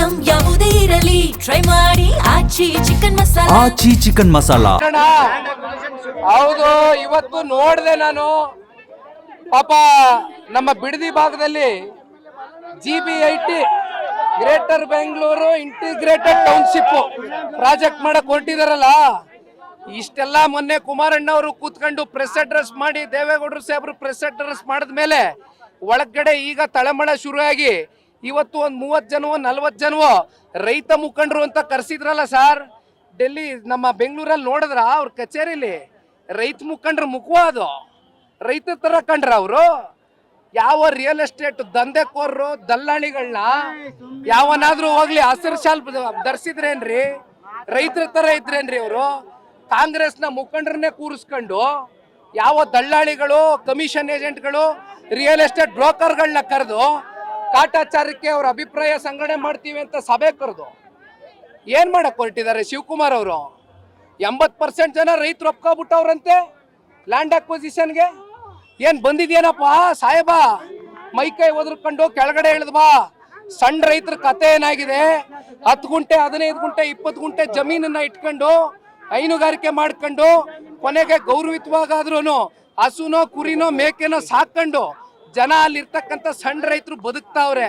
Item ಯಾವುದೇ ಇರಲಿ try ಮಾಡಿ ಆಚಿ ಚಿಕನ್ ಮಸಾಲಾ. ಆಚಿ ಚಿಕನ್ ಮಸಾಲಾ. ಹೌದು, ಇವತ್ತು ನೋಡಿದೆ ನಾನು. ಪಾಪ ನಮ್ಮ ಬಿಡದಿ ಭಾಗದಲ್ಲಿ GBIT greater Bengaluru integrated township project ಮಾಡಕ್ ಹೊರಟಿದಾರಲ್ಲ, ಇಷ್ಟೆಲ್ಲ ಮೊನ್ನೆ ಕುಮಾರಣ್ಣ ಅವರು ಕೂತ್ಕೊಂಡು ಪ್ರೆಸ್ ಅಡ್ರೆಸ್ ಮಾಡಿ, ದೇವೇಗೌಡರು ಸಾಹೇಬರು ಪ್ರೆಸ್ ಅಡ್ರೆಸ್ ಮಾಡಿದ್ಮೇಲೆ ಒಳಗಡೆ ಈಗ ತಳಮಳ ಶುರುವಾಗಿ ಇವತ್ತು ಒಂದು 30 ಜನವೋ 40 ಜನವೋ ರೈತ ಮುಖಂಡರು ಅಂತ ಕರೆಸಿದ್ರಲ್ಲ ಸರ್. ಡೆಲ್ಲಿ ನಮ್ಮ ಬೆಂಗಳೂರಲ್ಲಿ ನೋಡಿದ್ರ ಅವ್ರ ಕಚೇರಿಲಿ ರೈತ ಮುಖಂಡ್ರ ಮುಖವ ಅದು ರೈತ ತರ ಕಂಡ್ರ ಅವರು. ಯಾವ ರಿಯಲ್ ಎಸ್ಟೇಟ್ ದಂಧೆಕೋರರು ದಲ್ಲಾಳಿಗಳನ್ನ ಯಾವನಾದ್ರೂ ಹೋಗ್ಲಿ ಹಸಿರು ಶಾಲ್ ಧರಿಸಿದ್ರೇನ್ರಿ? ರೈತರ ತರ ಇದ್ರೇನ್ರಿ ಅವರು? ಕಾಂಗ್ರೆಸ್ನ ಮುಖಂಡರನ್ನೇ ಕೂರಿಸ್ಕೊಂಡು ಯಾವ ದಲ್ಲಾಳಿಗಳು, ಕಮಿಷನ್ ಏಜೆಂಟ್ಗಳು, ರಿಯಲ್ ಎಸ್ಟೇಟ್ ಬ್ರೋಕರ್ಗಳನ್ನ ಕರೆದು ಕಾಟಾಚಾರಕ್ಕೆ ಅವ್ರ ಅಭಿಪ್ರಾಯ ಸಂಗ್ರಹಣೆ ಮಾಡ್ತೀವಿ ಅಂತ ಸಭೆ ಕರೆದು ಏನ್ ಮಾಡಕ್ ಹೊರಟಿದ್ದಾರೆ ಶಿವಕುಮಾರ್ ಅವರು? 80% ಜನ ರೈತರು ಒಪ್ಕೊಬಿಟ್ಟವ್ರಂತೆ ಲ್ಯಾಂಡ್ ಅಕ್ವಿಸಿಷನ್ಗೆ. ಏನ್ ಬಂದಿದ್ಯೇನಪ್ಪ ಸಾಹೇಬ? ಮೈಕೈ ಒದರ್ಕೊಂಡು ಕೆಳಗಡೆ ಇಳಿದ್ಬಾ. ಸಣ್ಣ ರೈತರ ಕತೆ ಏನಾಗಿದೆ? 10 ಗುಂಟೆ 15 ಗುಂಟೆ 20 ಗುಂಟೆ ಜಮೀನನ್ನ ಇಟ್ಕೊಂಡು ಹೈನುಗಾರಿಕೆ ಮಾಡ್ಕೊಂಡು ಕೊನೆಗೆ ಗೌರವಿತವಾಗಾದ್ರೂ ಹಸುನೋ ಕುರಿನೋ ಮೇಕೆನೋ ಸಾಕೊಂಡು ಜನ ಅಲ್ಲಿರ್ತಕ್ಕಂಥ ಸಣ್ಣ ರೈತರು ಬದುಕ್ತಾವ್ರೆ.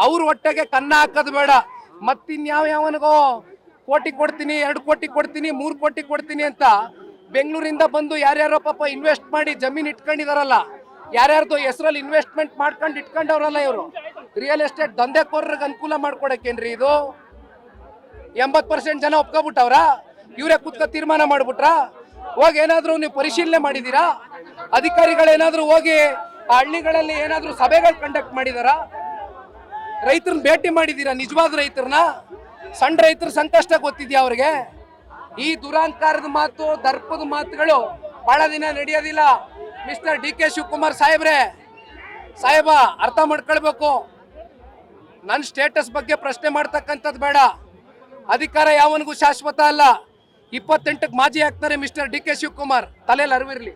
ಅವ್ರ ಹೊಟ್ಟೆಗೆ ಕನ್ನ ಹಾಕೋದು ಬೇಡ. ಮತ್ತಿನ್ಯಾವನಿಗೋ ಕೋಟಿ ಕೊಡ್ತೀನಿ, 2 ಕೋಟಿ ಕೊಡ್ತೀನಿ, 3 ಕೋಟಿ ಕೊಡ್ತೀನಿ ಅಂತ ಬೆಂಗಳೂರಿಂದ ಬಂದು ಯಾರ್ಯಾರೋ ಪಾಪ ಇನ್ವೆಸ್ಟ್ ಮಾಡಿ ಜಮೀನ್ ಇಟ್ಕೊಂಡಿದಾರಲ್ಲ, ಯಾರ್ಯಾರ್ದು ಹೆಸರಲ್ಲಿ ಇನ್ವೆಸ್ಟ್ಮೆಂಟ್ ಮಾಡ್ಕೊಂಡು ಇಟ್ಕೊಂಡವ್ರಲ್ಲ ಇವರು. ರಿಯಲ್ ಎಸ್ಟೇಟ್ ದಂಧೆಕೋರರಿಗೆ ಅನುಕೂಲ ಮಾಡ್ಕೊಡಕ್ಕೇನ್ರಿ ಇದು? 80% ಜನ ಒಪ್ಕೊಬಿಟ್ಟವ್ರ? ಇವರೇ ಕೂತ್ಕೊ ತೀರ್ಮಾನ ಮಾಡ್ಬಿಟ್ರ? ಹೋಗಿ ಏನಾದ್ರು ನೀವು ಪರಿಶೀಲನೆ ಮಾಡಿದೀರಾ? ಅಧಿಕಾರಿಗಳೇನಾದ್ರೂ ಹೋಗಿ ಆ ಹಳ್ಳಿಗಳಲ್ಲಿ ಏನಾದ್ರೂ ಸಭೆಗಳು ಕಂಡಕ್ಟ್ ಮಾಡಿದಾರ? ರೈತರನ್ನ ಭೇಟಿ ಮಾಡಿದೀರಾ? ನಿಜವಾದ ರೈತರನ್ನ? ಸಣ್ಣ ರೈತರ ಸಂಕಷ್ಟ ಗೊತ್ತಿದ್ಯಾ ಅವ್ರಿಗೆ? ಈ ದುರಾಂಕಾರದ ಮಾತು, ದರ್ಪದ ಮಾತುಗಳು ಬಹಳ ದಿನ ನಡೆಯೋದಿಲ್ಲ. ಮಿಸ್ಟರ್ DK ಶಿವಕುಮಾರ್ ಸಾಹೇಬ ಅರ್ಥ ಮಾಡ್ಕೊಳ್ಬೇಕು. ನನ್ನ ಸ್ಟೇಟಸ್ ಬಗ್ಗೆ ಪ್ರಶ್ನೆ ಮಾಡ್ತಕ್ಕಂಥದ್ದು ಬೇಡ. ಅಧಿಕಾರ ಯಾವನಿಗೂ ಶಾಶ್ವತ ಅಲ್ಲ. 28ಕ್ಕೆ ಮಾಜಿ ಆಗ್ತಾರೆ ಮಿಸ್ಟರ್ DK ಶಿವಕುಮಾರ್, ತಲೆಯಲ್ಲಿ ಅರಿವಿರ್ಲಿ.